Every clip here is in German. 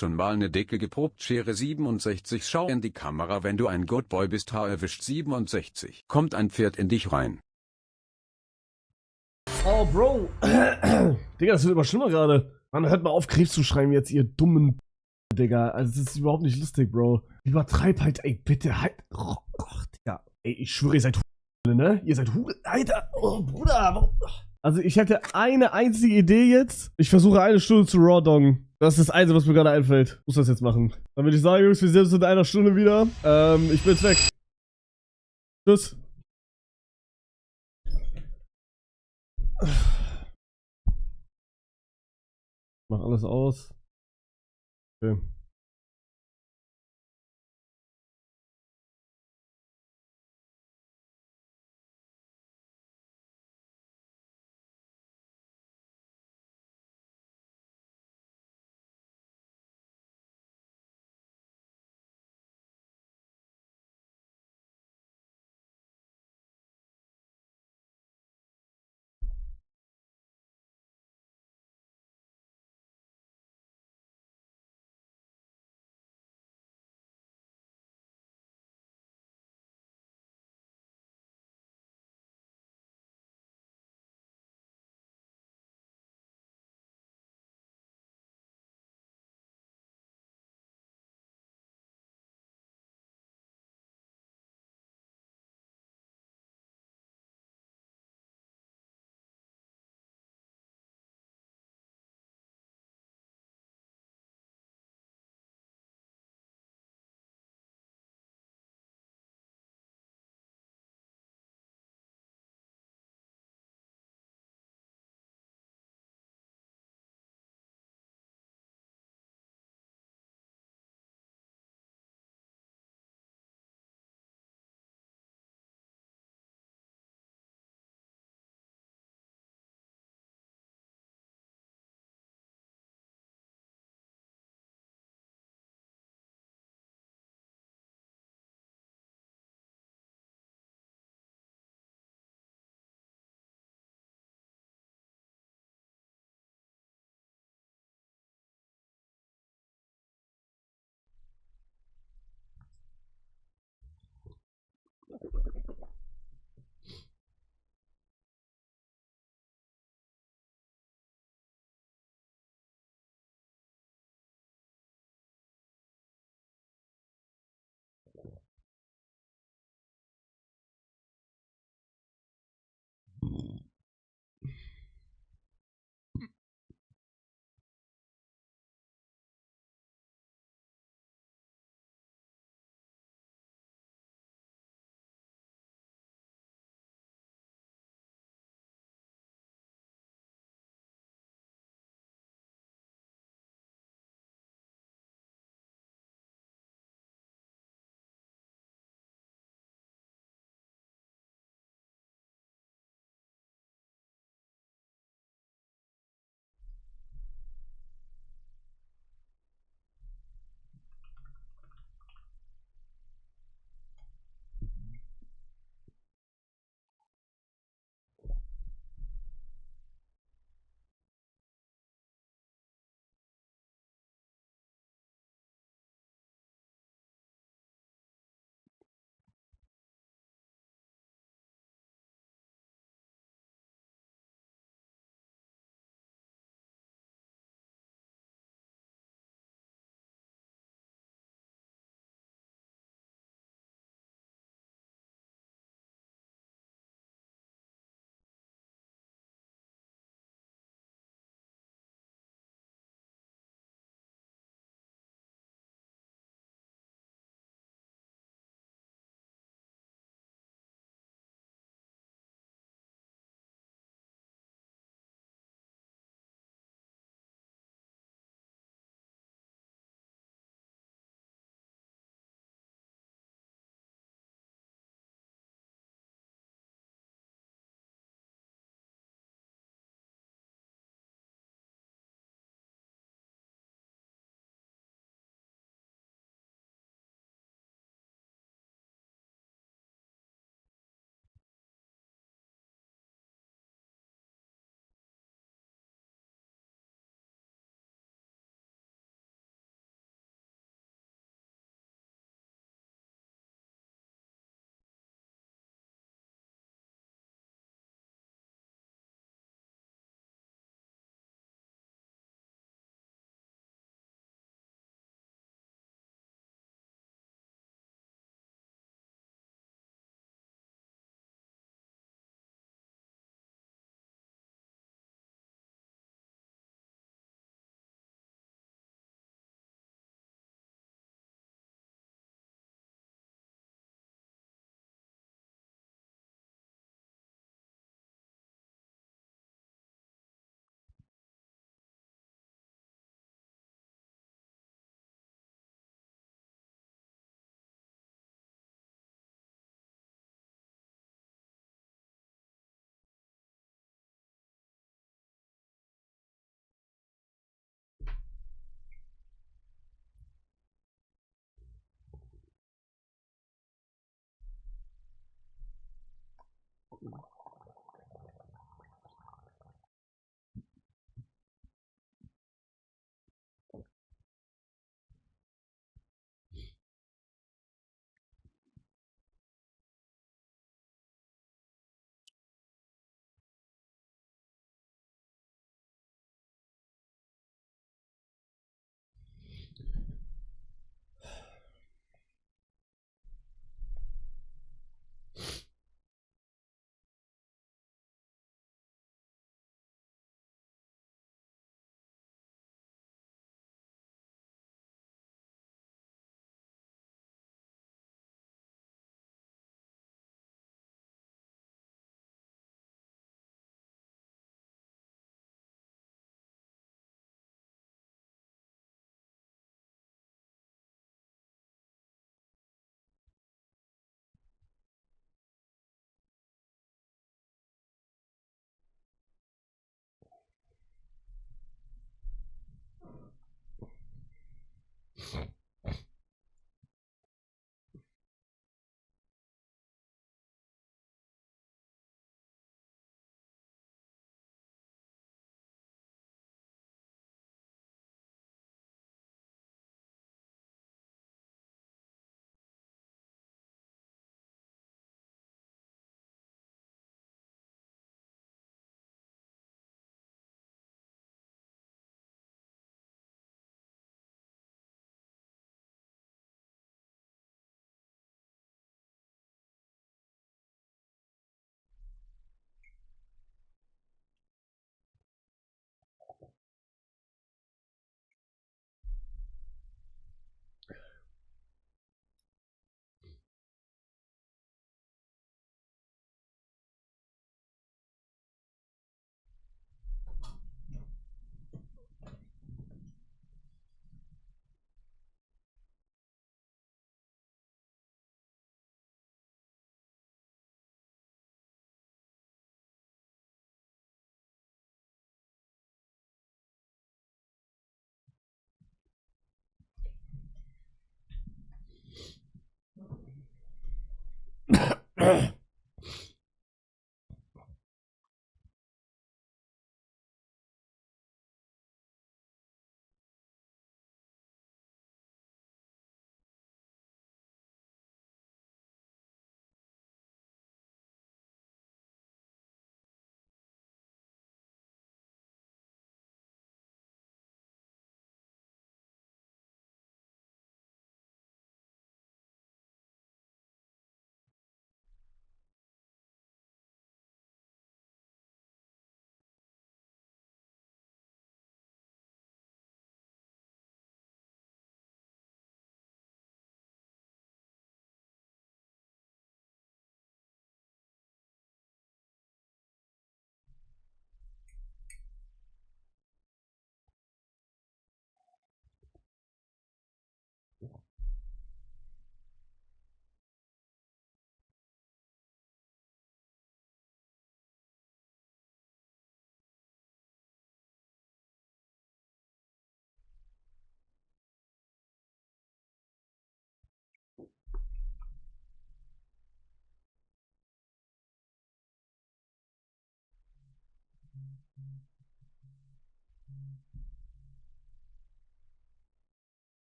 schon mal ne Dicke geprobt? Schere 67. Schau in die Kamera, wenn du ein Good Boy bist. Haar erwischt 67. Kommt ein Pferd in dich rein. Oh, Bro. Digga, das wird immer schlimmer gerade. Mann, hört mal auf, Krebs zu schreiben jetzt, ihr dummen Digga. Also, das ist überhaupt nicht lustig, Bro. Übertreib halt, ey, bitte halt. Oh Gott, Digga. Ey, ich schwöre, ihr seid ne? Ihr seid Alter. Oh, Bruder. Warum? Also, ich hätte eine einzige Idee jetzt. Ich versuche eine Stunde zu raw-doggen. Das ist das Einzige, was mir gerade einfällt. Muss das jetzt machen. Dann würde ich sagen, Jungs, wir sehen uns in einer Stunde wieder. Ich bin jetzt weg. Tschüss. Mach alles aus. Okay.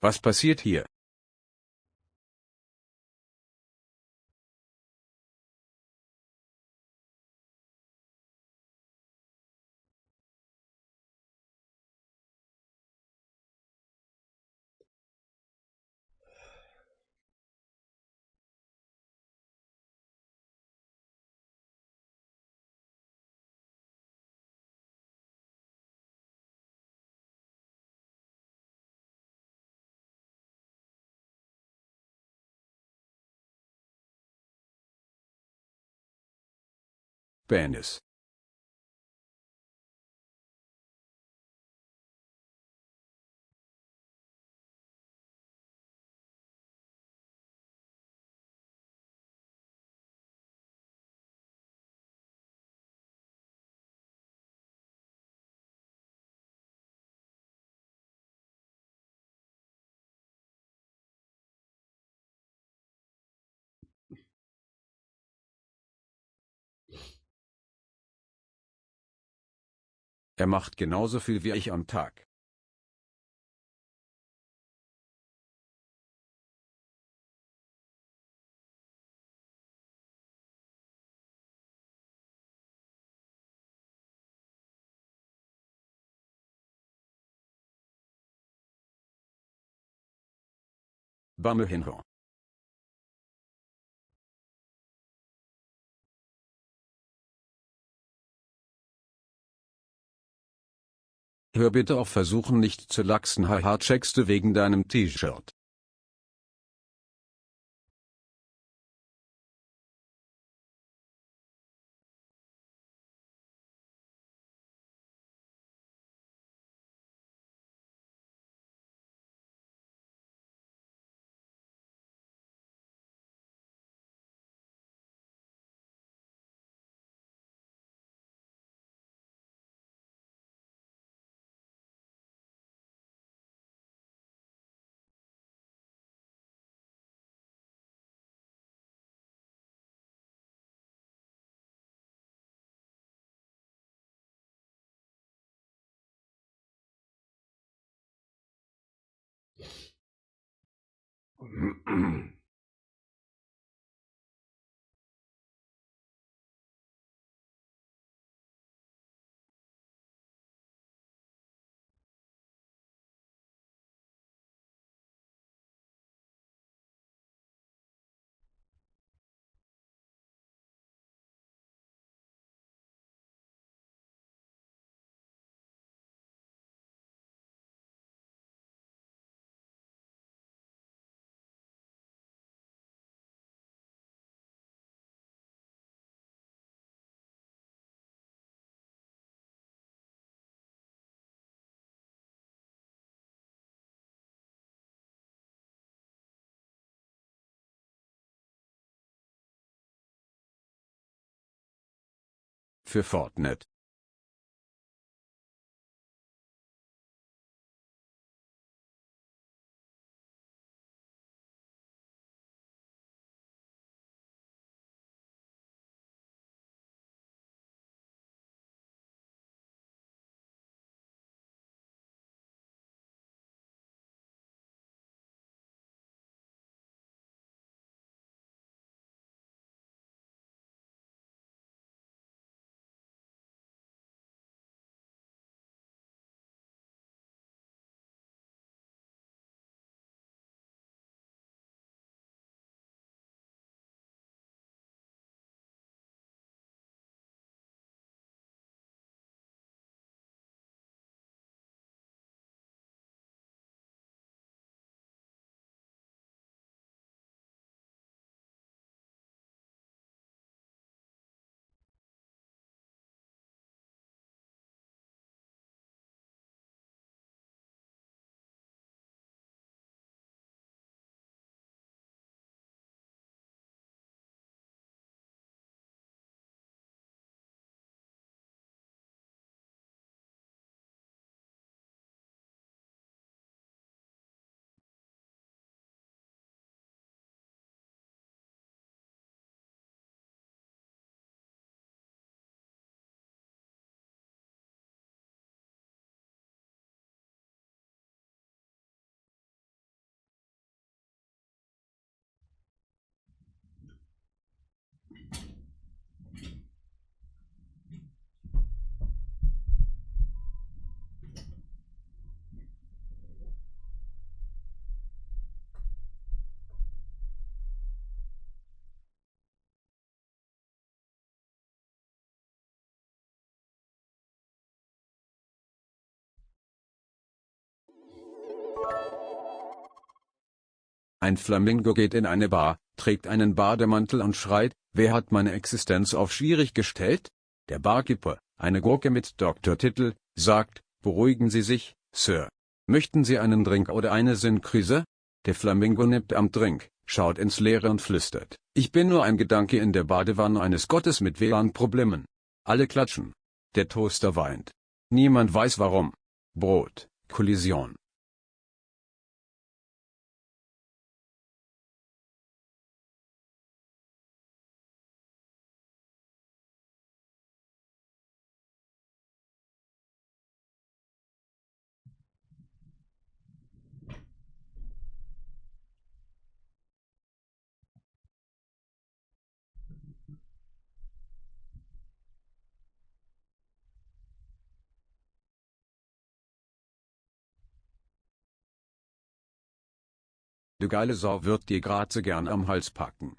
Was passiert hier? Beendes. Er macht genauso viel wie ich am Tag. Bamme hinho. Hör bitte auf, versuchen nicht zu lachsen, haha, checkst du wegen deinem T-Shirt. Für Fortnite. Ein Flamingo geht in eine Bar, trägt einen Bademantel und schreit: Wer hat meine Existenz auf schwierig gestellt? Der Barkeeper, eine Gurke mit Doktortitel, sagt: Beruhigen Sie sich, Sir. Möchten Sie einen Drink oder eine Sinnkrise? Der Flamingo nippt am Drink, schaut ins Leere und flüstert: Ich bin nur ein Gedanke in der Badewanne eines Gottes mit WLAN-Problemen. Alle klatschen. Der Toaster weint. Niemand weiß warum. Brot, Kollision. Du geile Sau, wird dir Graze gern am Hals packen.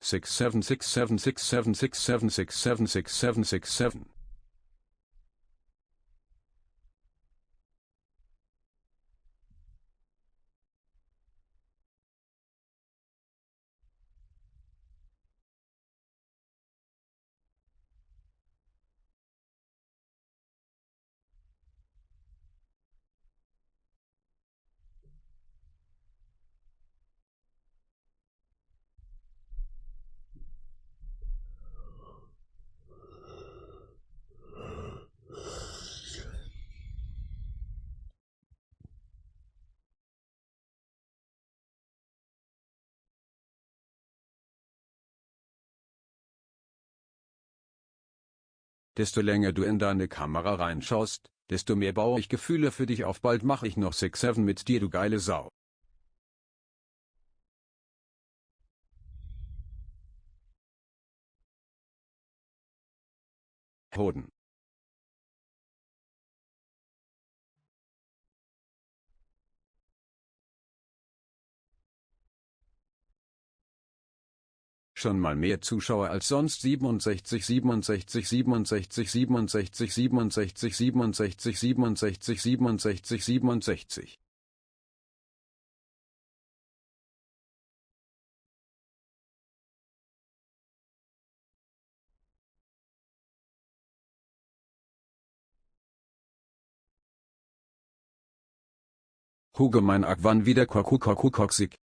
67676767676767. Desto länger du in deine Kamera reinschaust, desto mehr baue ich Gefühle für dich auf. Bald mache ich noch 6-7 mit dir, du geile Sau. Hoden. Schon mal mehr Zuschauer als sonst. 67 67 67 67 67 67 67 67 67. Hugo mein Ack, wann wieder Koksig?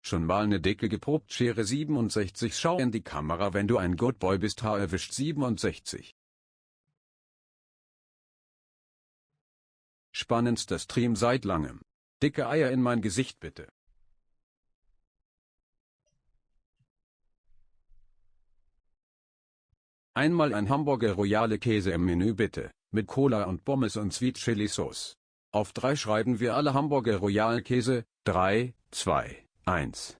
Schon mal ne Dicke geprobt? Schere 67. Schau in die Kamera, wenn du ein Good Boy bist. Haar erwischt 67. Spannendster Stream seit langem. Dicke Eier in mein Gesicht bitte. Einmal ein Hamburger Royale Käse im Menü bitte, mit Cola und Pommes und Sweet Chili Sauce. Auf 3 schreiben wir alle Hamburger Royale Käse. 3, 2, 1.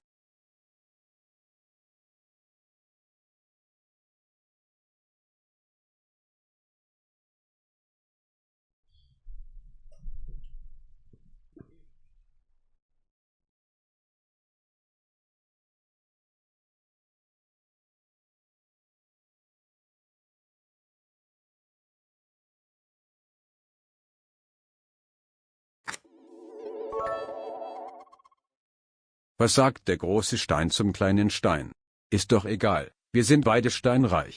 Was sagt der große Stein zum kleinen Stein? Ist doch egal, wir sind beide steinreich.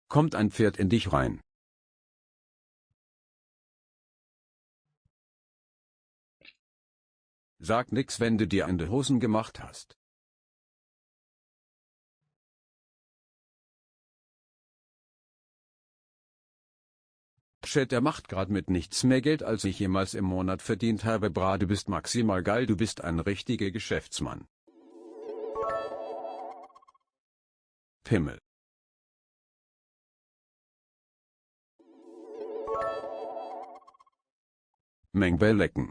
Kommt ein Pferd in dich rein. Sag nix, wenn du dir in die Hosen gemacht hast. Shit, er macht grad mit nichts mehr Geld, als ich jemals im Monat verdient habe. Bra, du bist maximal geil, du bist ein richtiger Geschäftsmann. Pimmel. Mengbei lecken.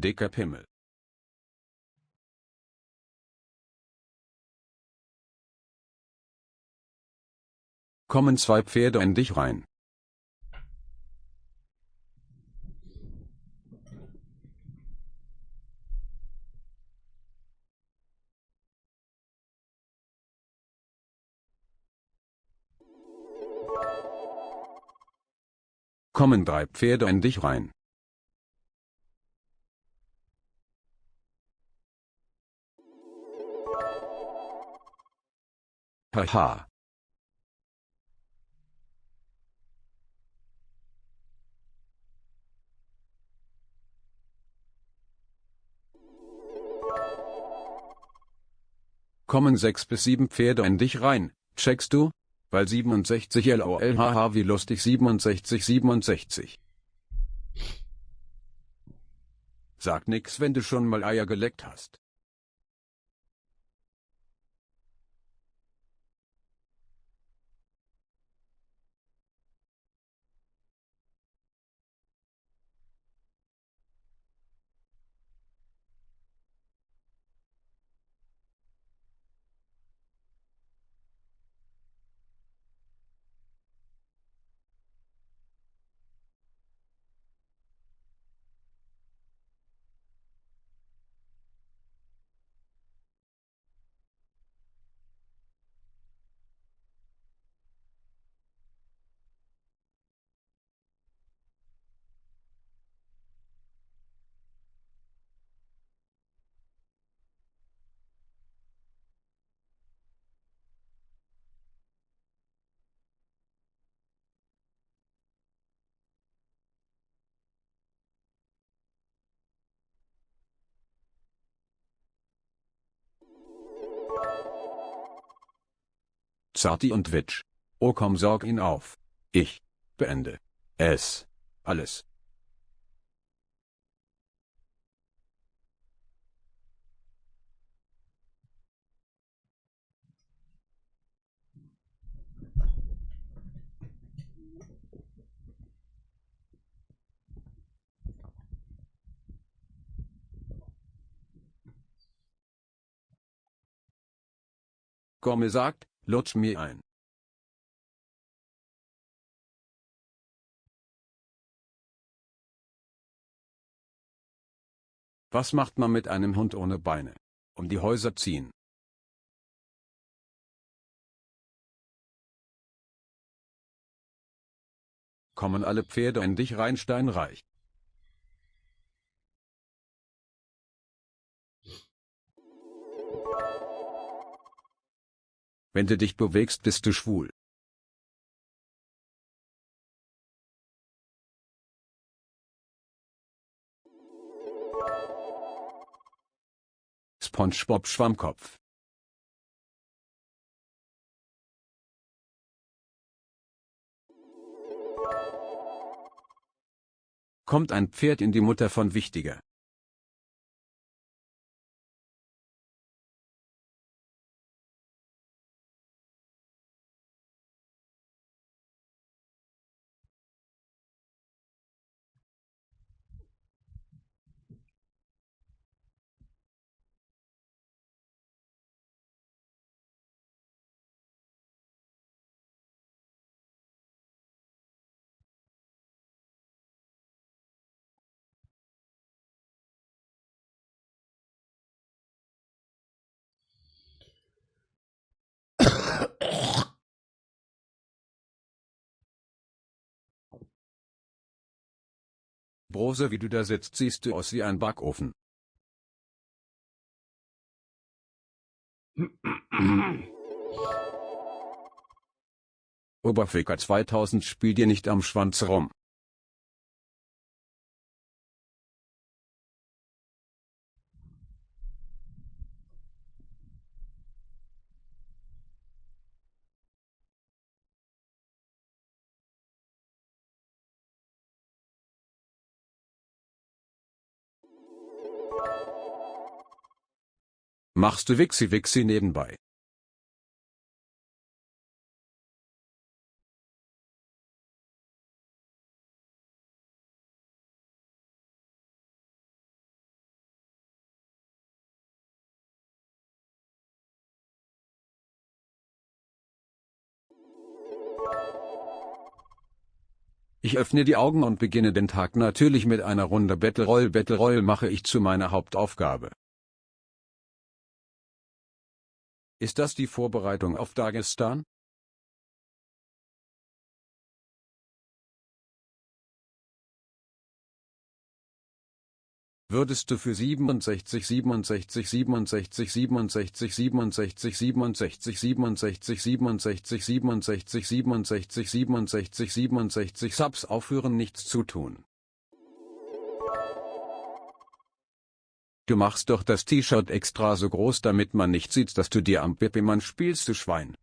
Dicker Pimmel. Kommen zwei Pferde in dich rein. Kommen drei Pferde in dich rein. Haha. Kommen 6 bis 7 Pferde in dich rein, checkst du? Weil 67 LOL haha, wie lustig. 67. Sag nix, wenn du schon mal Eier geleckt hast. Zarti und Witsch. Oh komm, sorg ihn auf. Ich beende es. Alles. Gomme sagt, lutsch mir ein. Was macht man mit einem Hund ohne Beine? Um die Häuser ziehen. Kommen alle Pferde in dich rein, steinreich. Wenn du dich bewegst, bist du schwul. SpongeBob Schwammkopf. Kommt ein Pferd in die Mutter von Wichtiger. Brose, wie du da sitzt, siehst du aus wie ein Backofen. Oberficker 2000, spiel dir nicht am Schwanz rum. Machst du Wixi nebenbei? Ich öffne die Augen und beginne den Tag natürlich mit einer Runde Battle Royale. Battle Royale mache ich zu meiner Hauptaufgabe. Ist das die Vorbereitung auf Dagestan? Würdest du für 67, 67, 67, 67, 67, 67, 67, 67, 67, 67, 67, 67 Subs aufhören, nichts zu tun? Du machst doch das T-Shirt extra so groß, damit man nicht sieht, dass du dir am Pippimann spielst, du Schwein.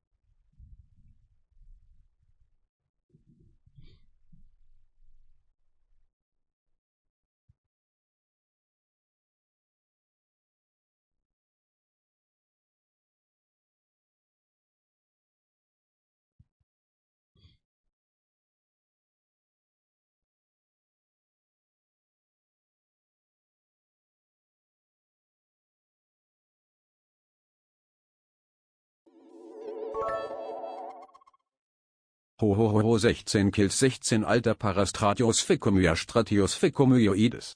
Ho 16 Kills 16 alter Parastratios Ficomyastratios Ficomyoides.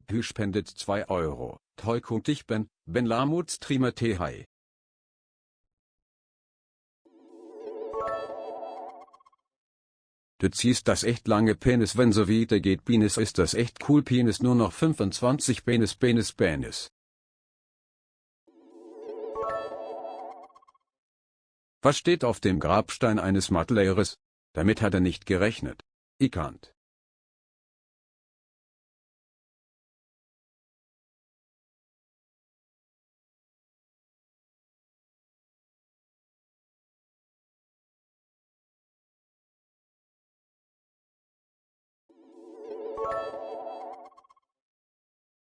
Hü spendet 2 Euro. Tollkut ich Ben Lamut Streamer Tehai. Du ziehst das echt lange Penis, wenn so wie der geht Penis, ist das echt cool Penis, nur noch 25 Penis. Was steht auf dem Grabstein eines Matlehrers? Damit hat er nicht gerechnet. Ikant.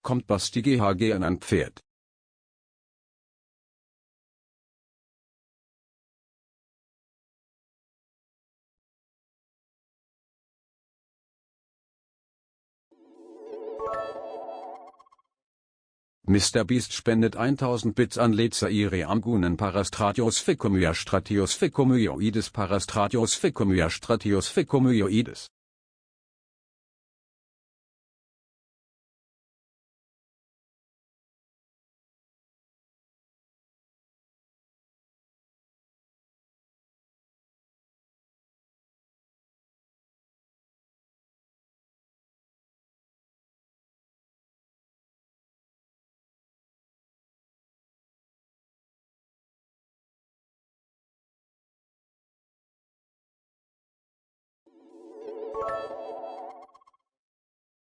Kommt Basti GHG an ein Pferd. Mr. Beast spendet 1000 Bits an Lezaire Amgunen Parastratios Ficomyastratios Ficomyoides Parastratios Ficomyastratios Ficomyoides.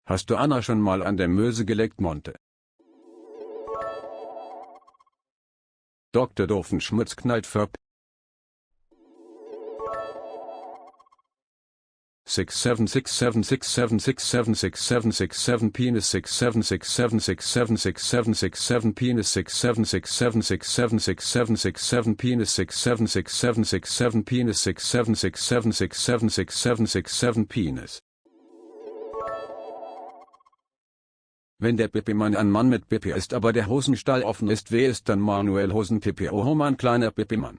Hast du Anna schon mal an der Möse geleckt, Monte? Dr. Doofenschmutz knallt Verb. 676767676767 Penis 6767676767 Penis 67676767 Penis 676767 Penis 67676767 Penis. Wenn der Pippimann ein Mann mit Pippi ist, aber der Hosenstall offen ist, wer ist dann Manuel Hosenpippi? Oh, mein kleiner Pippimann.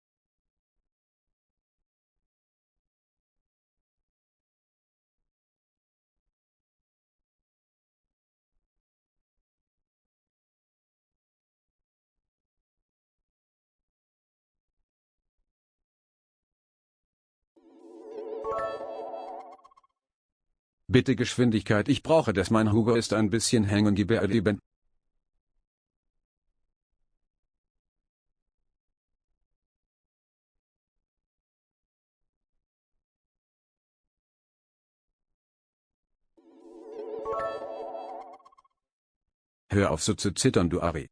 Bitte Geschwindigkeit, ich brauche das, mein Hugo ist ein bisschen hängen geblieben. Hör auf so zu zittern, du Ari.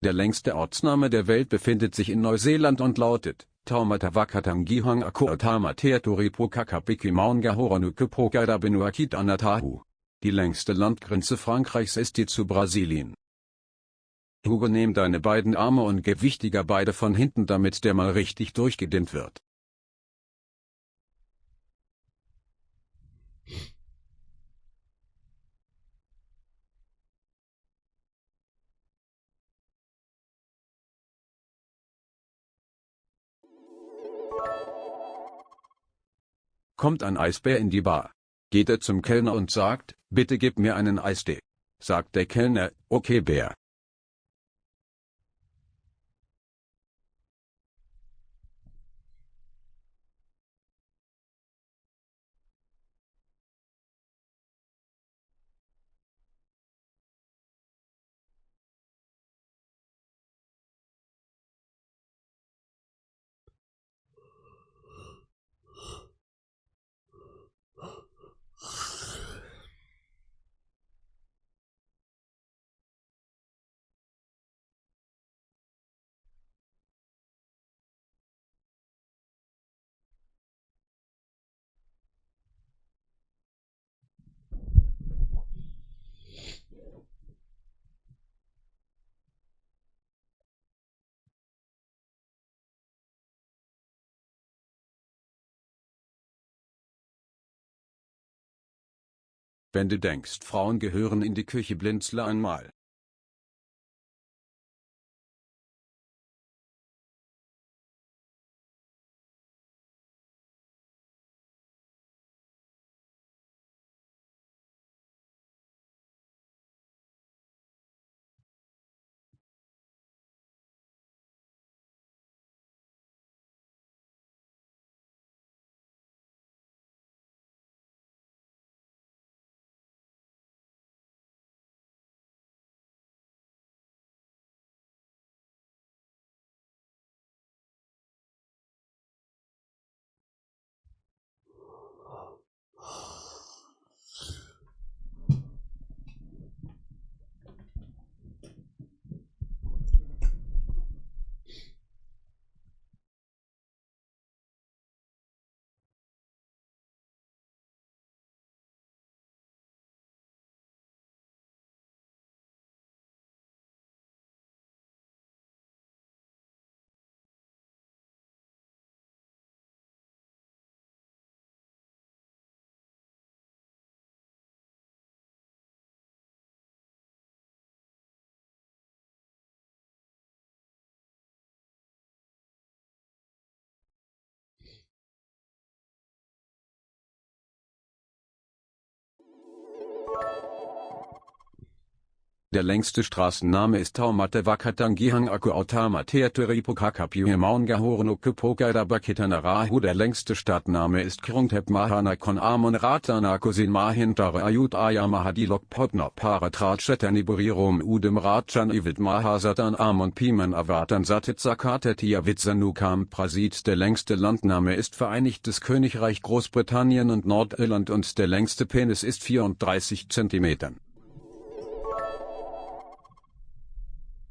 Der längste Ortsname der Welt befindet sich in Neuseeland und lautet Taumatawakatangihang Akuatamateatori Kakapiki Maungahoronuke Pokada Benuakit Anatahu. Die längste Landgrenze Frankreichs ist die zu Brasilien. Hugo, nimm deine beiden Arme und gib wichtiger beide von hinten, damit der mal richtig durchgedehnt wird. Kommt ein Eisbär in die Bar. Geht er zum Kellner und sagt, bitte gib mir einen Eistee. Sagt der Kellner, okay Bär. Wenn du denkst, Frauen gehören in die Küche, blinzle einmal. Der längste Straßenname ist Taumatawakatangihang Akuatamateatori Maungahoronuke Pokada Bakitanarahu. Der längste Stadtname ist Krungthep Mahanakon Amon Ratanakosin Mahintare Ayut Ayamahadilok Potno Paratratchetaniburum Udem Ratchan Ivid Mahasatan Amon Piman Avatan Satit Sakatatia Witsanukam Prasit. Der längste Landname ist Vereinigtes Königreich Großbritannien und Nordirland und der längste Penis ist 34 cm.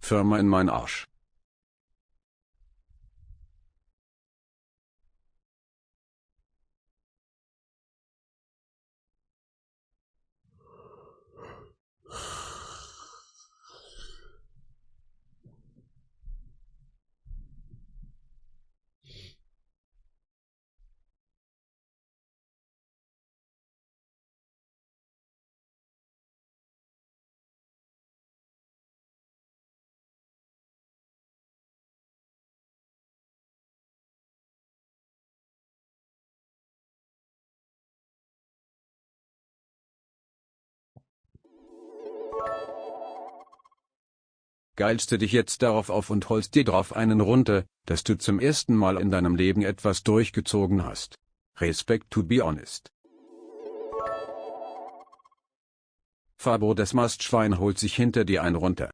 Firma in mein Arsch. geilst du dich jetzt darauf auf und holst dir drauf einen runter, dass du zum ersten Mal in deinem Leben etwas durchgezogen hast. Respect to be honest. Fabo, das Mastschwein holt sich hinter dir ein runter.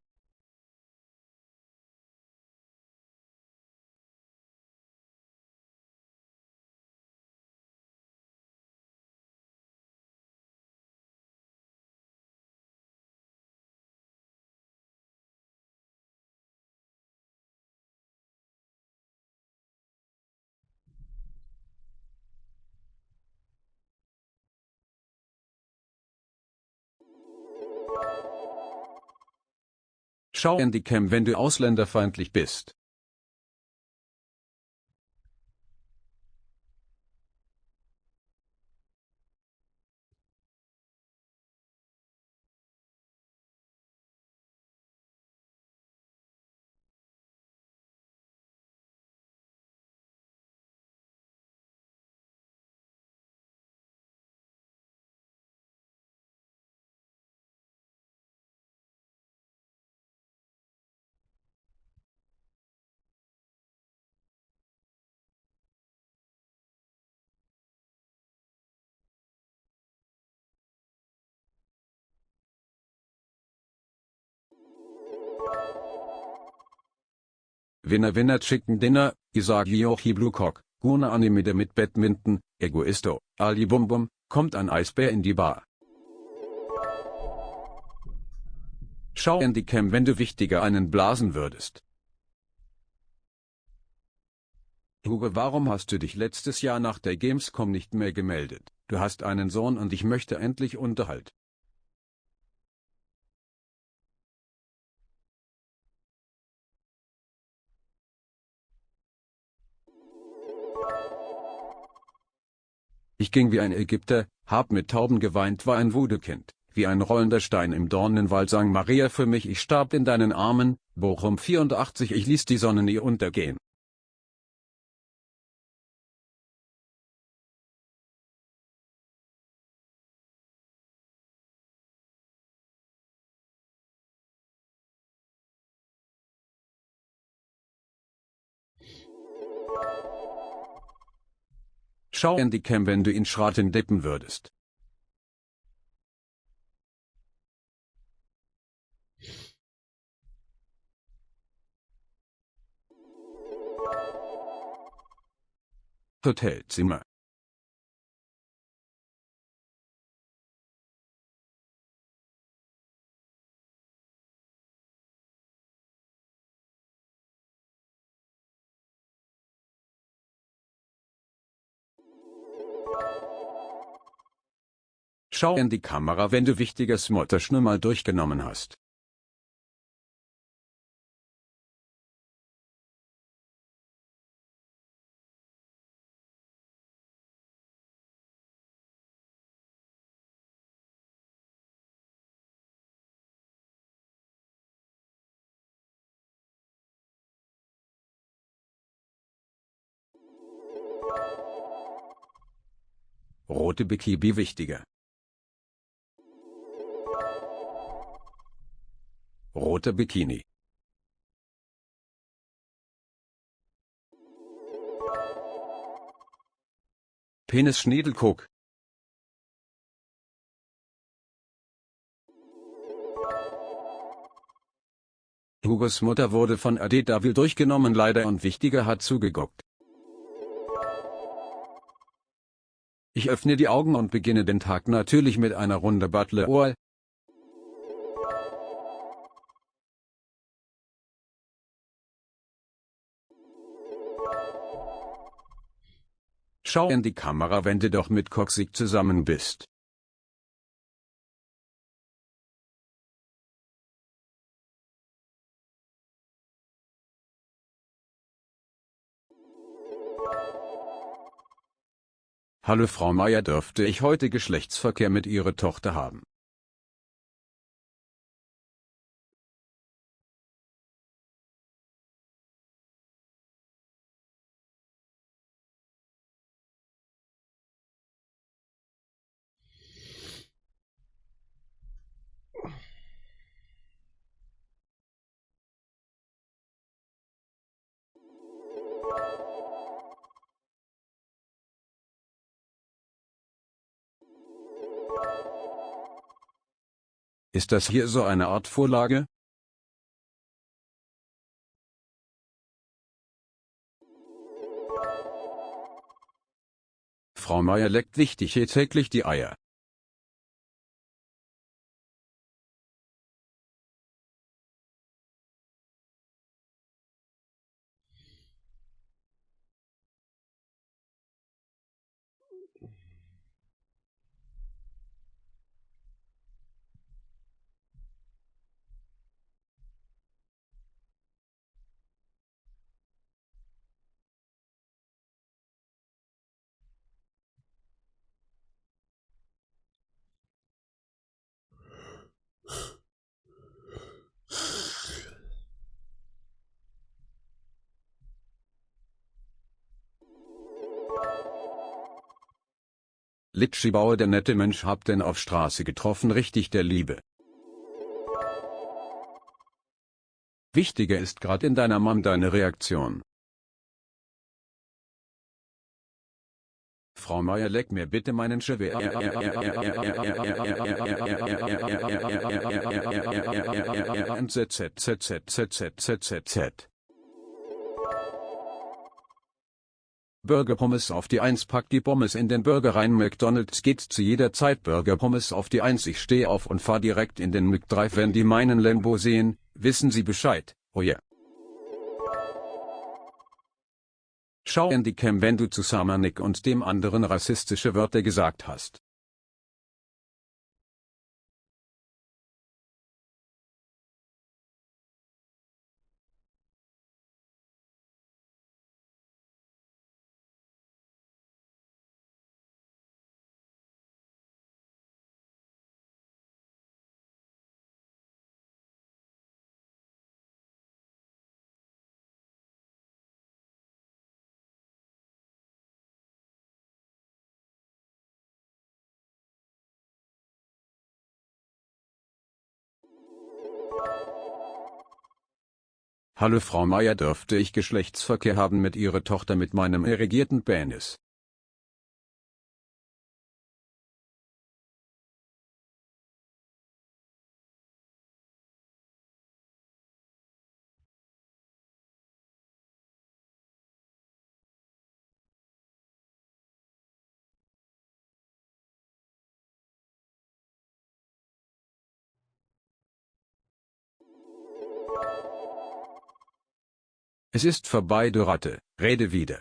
Schau in die Cam, wenn du ausländerfeindlich bist. Winner Winner Chicken Dinner, Isagi Yoshi Blue Cock, Guna Anime mit Badminton, Egoisto, Ali Bum Bum, kommt ein Eisbär in die Bar. Schau in die Cam, wenn du wichtiger einen blasen würdest. Hugo, warum hast du dich letztes Jahr nach der Gamescom nicht mehr gemeldet? Du hast einen Sohn und ich möchte endlich Unterhalt. Ich ging wie ein Ägypter, hab mit Tauben geweint, war ein Voodoo-Kind, wie ein rollender Stein im Dornenwald sang Maria für mich, ich starb in deinen Armen, Bochum 84, ich ließ die Sonne nie untergehen. Schau in die Cam, wenn du in Schraten dippen würdest. Hotelzimmer. Schau in die Kamera, wenn du wichtiges Mutterschnur mal durchgenommen hast. Rote Bikini wichtiger. Rote Bikini. Penis Schniedelkuck. Hugos Mutter wurde von Ade Davil durchgenommen leider und Wichtiger hat zugeguckt. Ich öffne die Augen und beginne den Tag natürlich mit einer Runde Butler Oil. Schau in die Kamera, wenn du doch mit Coxig zusammen bist. Hallo Frau Meier, dürfte ich heute Geschlechtsverkehr mit Ihrer Tochter haben? Ist das hier so eine Art Vorlage? Frau Meier leckt wichtig hier täglich die Eier. Litschibauer, der nette Mensch, hab den auf Straße getroffen, richtig der Liebe. Wichtiger ist grad in deiner Mom deine Reaktion. Frau Meier, leck mir bitte meinen Schwer. Burger Pommes auf die 1, pack die Pommes in den Burger rein. McDonald's geht zu jeder Zeit. Burger Pommes auf die 1, ich steh auf und fahr direkt in den McDrive. Wenn die meinen Lambo sehen, wissen sie Bescheid, oh yeah. Schau in die Cam, wenn du zu Samanik und dem anderen rassistische Wörter gesagt hast. Hallo Frau Meier, dürfte ich Geschlechtsverkehr haben mit Ihrer Tochter mit meinem irrigierten Penis? Es ist vorbei, du Ratte, rede wieder.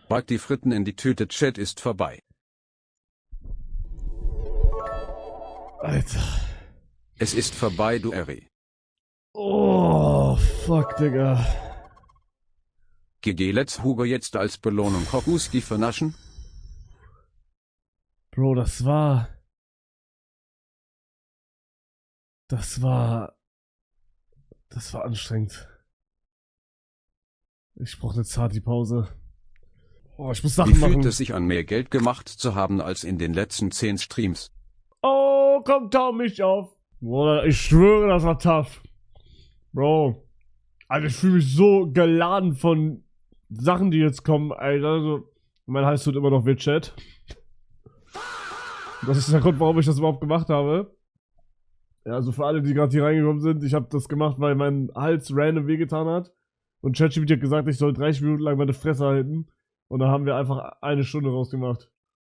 Pack die Fritten in die Tüte, Chat ist vorbei. Alter. Es ist vorbei, du Eri. Oh, fuck, Digga. GG, let's Hugo jetzt als Belohnung Kokuski vernaschen? Bro, das war anstrengend. Ich brauche eine Zati-Pause. Oh, ich muss Sachen Wie machen. fühlt es sich an, mehr Geld gemacht zu haben als in den letzten 10 Streams? Oh, komm, tau mich auf. Bruder, ich schwöre, das war tough. Bro. Also ich fühle mich so geladen von Sachen, die jetzt kommen. Also, mein Hals tut immer noch weh, Chat. Das ist der Grund, warum ich das überhaupt gemacht habe. Ja, also für alle, die gerade hier reingekommen sind, ich habe das gemacht, weil mein Hals random wehgetan hat. Und ChatGPT hat gesagt, ich soll 30 Minuten lang meine Fresse halten. Und da haben wir einfach 1 Stunde rausgemacht.